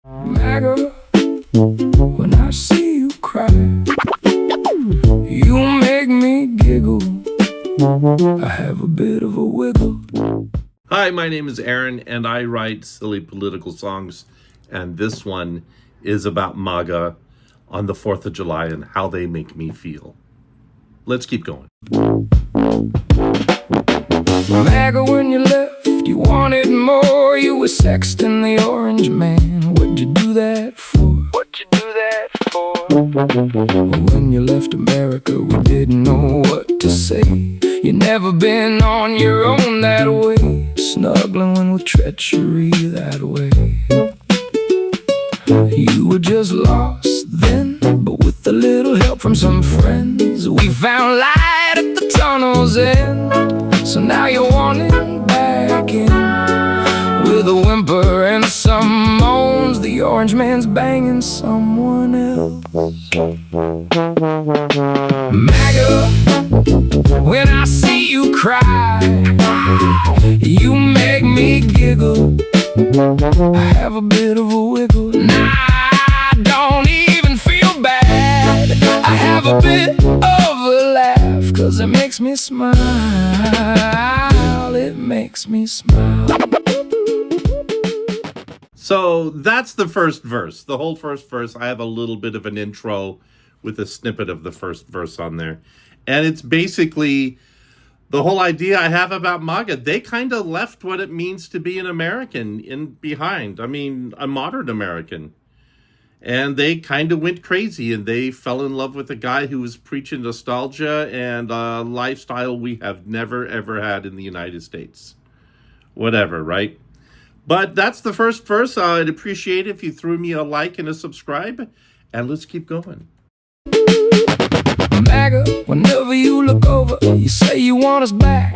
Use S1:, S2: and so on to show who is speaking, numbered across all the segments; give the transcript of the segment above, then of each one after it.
S1: MAGA, when I see you cry, you make me giggle. I have a bit of a wiggle.
S2: Hi, my name is Aaron, and I write silly political songs, and this one is about MAGA on the 4th of July and how they make me feel. Let's keep going.
S1: MAGA, when you left, you wanted more. You were sexting the orange man. What'd you do that for? What'd you do that for? When you left America, we didn't know what to say. You never been on your own that way, snuggling with treachery that way. You were just lost then, but with a little help from some friends, we found light at the tunnel's end. So now you're wanting back in, with a whimper and some moans. The orange man's banging someone else. MAGA, when I see you cry, you make me giggle. I have a bit of a wiggle. Nah, I don't even feel bad. I have a bit of a laugh, 'cause it makes me smile. It makes me smile.
S2: So that's the first verse. The whole first verse. I have a little bit of an intro with a snippet of the first verse on there. And it's basically the whole idea I have about MAGA. They kind of left what it means to be an American behind. I mean, a modern American. And they kind of went crazy, and they fell in love with a guy who was preaching nostalgia and a lifestyle we have never, ever had in the United States. Whatever, right? But that's the first verse. I'd appreciate it if you threw me a like and a subscribe. And let's keep going.
S1: MAGA, whenever you look over, you say you want us back.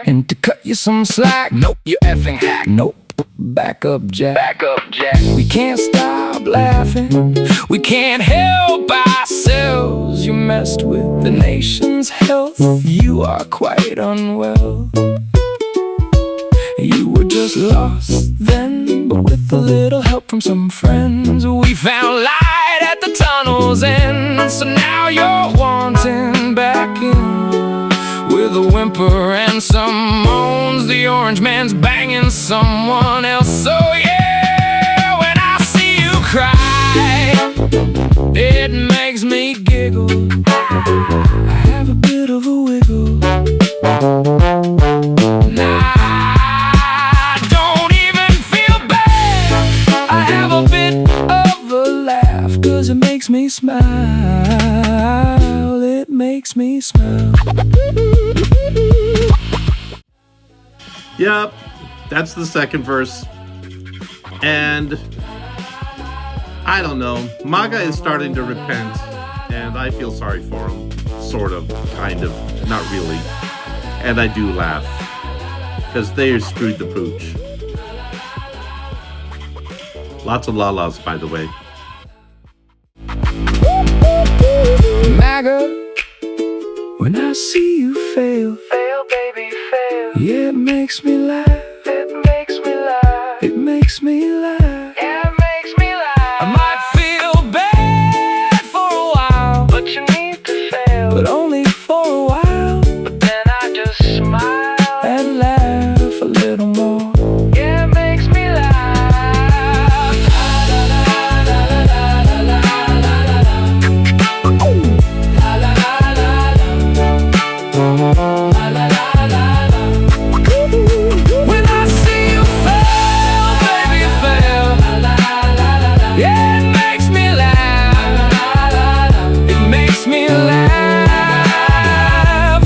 S1: And to cut you some slack. Nope, you effing hack. Nope, back up, Jack. Back up, Jack. We can't stop laughing. We can't help ourselves. You messed with the nation's health. You are quite unwell. You were just lost then, but with a little help from some friends, we found light at the tunnel's end. So now you're wanting back in, with a whimper and some moans. The orange man's banging someone else. So yeah, when I see you cry, it makes me giggle. I have a bit of a wiggle. Nah, it makes me smile. It makes me smile.
S2: Yep, that's the second verse. And I don't know. MAGA is starting to repent, and I feel sorry for him. Sort of, kind of, not really. And I do laugh, because they screwed the pooch. Lots of la-las, by the way.
S1: MAGA, when I see you fail, baby, fail. Yeah, it makes me laugh. It makes me laugh. It makes me laugh. Yeah, it makes me laugh. I might feel bad for a while, but you need to fail. But only for a while. But then I just smile and laugh a little more. Yeah, it makes me laugh. When I see you fail, baby, fail. Yeah, it makes me laugh. It makes me laugh.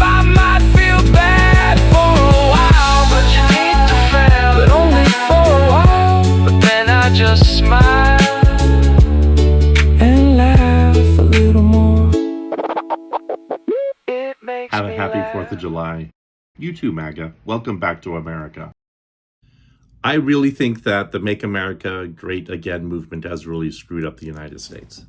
S1: I might feel bad for a while, but you need to fail. But only for a while. But then I just smile and laugh a little more. It makes
S2: Have a
S1: me
S2: happy
S1: laugh.
S2: 4th of July. You too, MAGA. Welcome back to America. I really think that the Make America Great Again movement has really screwed up the United States.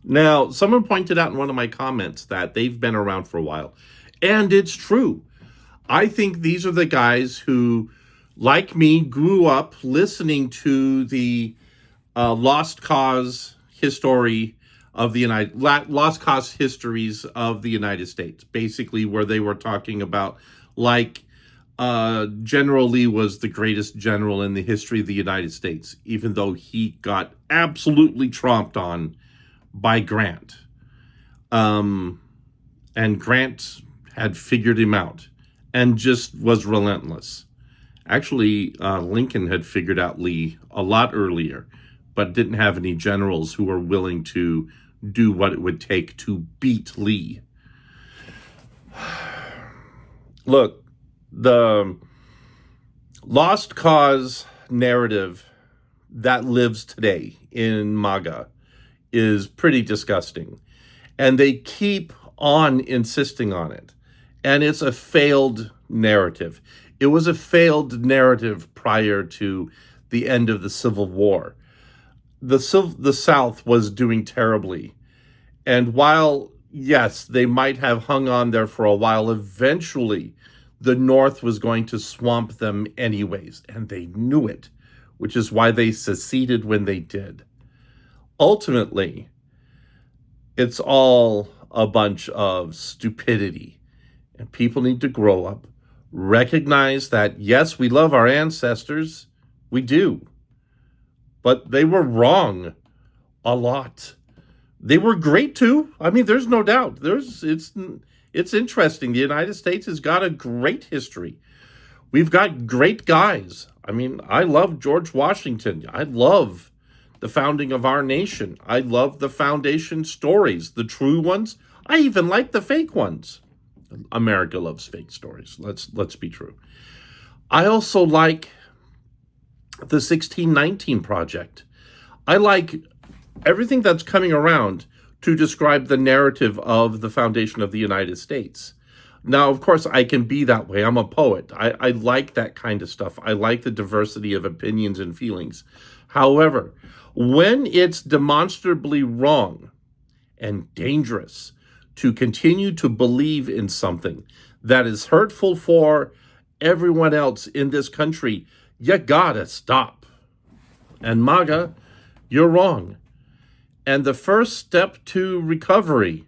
S2: Now, someone pointed out in one of my comments that they've been around for a while. And it's true. I think these are the guys who, like me, grew up listening to the lost cause history of the lost cause histories of the United States, basically, where they were talking about like General Lee was the greatest general in the history of the United States, even though he got absolutely tromped on by Grant. And Grant had figured him out and just was relentless. Actually, Lincoln had figured out Lee a lot earlier, but didn't have any generals who were willing to do what it would take to beat Lee. Look, the lost cause narrative that lives today in MAGA is pretty disgusting. And they keep on insisting on it. And it's a failed narrative. It was a failed narrative prior to the end of the Civil War. The South was doing terribly. And while, yes, they might have hung on there for a while, eventually the North was going to swamp them anyways. And they knew it, which is why they seceded when they did. Ultimately, it's all a bunch of stupidity. And people need to grow up, recognize that, yes, we love our ancestors. We do. But they were wrong a lot. They were great too. I mean, there's no doubt. It's interesting. The United States has got a great history. We've got great guys. I mean, I love George Washington. I love the founding of our nation. I love the foundation stories, the true ones. I even like the fake ones. America loves fake stories. Let's be true. I also like the 1619 Project. I like everything that's coming around to describe the narrative of the foundation of the United States. Now, of course, I can be that way. I'm a poet. I like that kind of stuff. I like the diversity of opinions and feelings. However, when it's demonstrably wrong and dangerous to continue to believe in something that is hurtful for everyone else in this country, you gotta stop. And MAGA, you're wrong. And the first step to recovery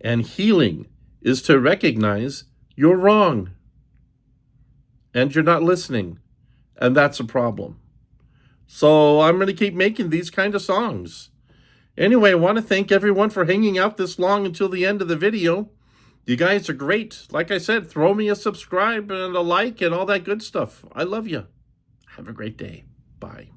S2: and healing is to recognize you're wrong. And you're not listening. And that's a problem. So I'm going to keep making these kind of songs. Anyway, I want to thank everyone for hanging out this long until the end of the video. You guys are great. Like I said, throw me a subscribe and a like and all that good stuff. I love you. Have a great day. Bye.